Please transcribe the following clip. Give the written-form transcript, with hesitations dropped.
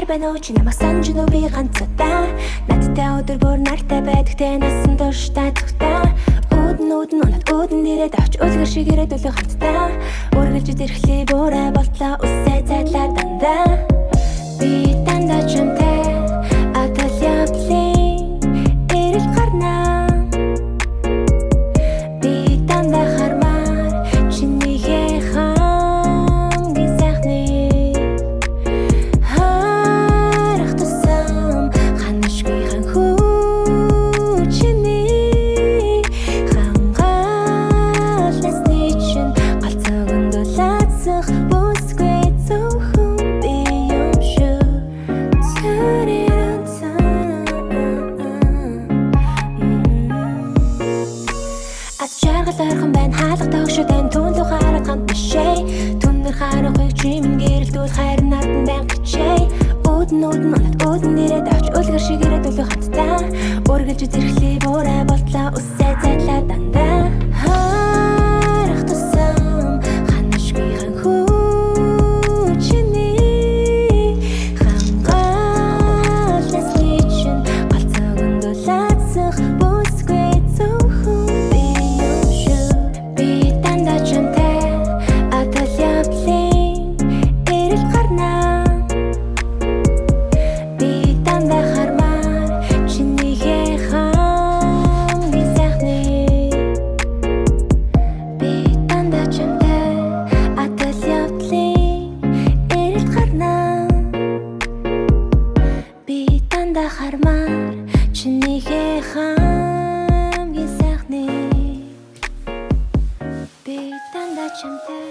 байна уу чи намайг санаж нү би ганцудаа надтай өдөр бүр нартай байдагтэй насан туршдаа зүгтаа үүдэн унаад үүдэн дээрээ давч үлгэр шиг ирээд үлээ хамтдаа үргэлж зэрхлээ бүрээ болтлоо үсээ зайлаар дандаа би дандаа чамтай атал явлын эрэл гарнаа би дандаа хармаар чинийхээ хамгийн сайхны харах тусам ханашгүй ханхүү чиний хангаалнасны чин галзаг өндөлацах бүсгүй зөвхөн би юм шүү Аз жаргал ойрхон байна хаалга тогшоодын түнлүү хараад хамт бишээ түнэр харахгүй чимэн гэрэлдүүл хайр нардан байн гिचээ үүдэн унаад үүдэн дээрээ давч үлгэр шиг ирээд үлээ хамтдаа үргэлж зэрхлээ бүрээ болтлоо үсээ зайлаа дандаа харах тусам ханашгүй ханхүү чиний хангаалнасны чин галзаг өндөлацах бүсгүй зөвхөн би юм шүү би дандаа чамтай атал явлын эрэл гарнаа би дандаа хармаар чинийхээ хамгийн сайхны би дандаа чамтай атал явлын эрэл гарнаа би дандаа хармаар чинийхээ хамгийн сайхны би дандаа чамтай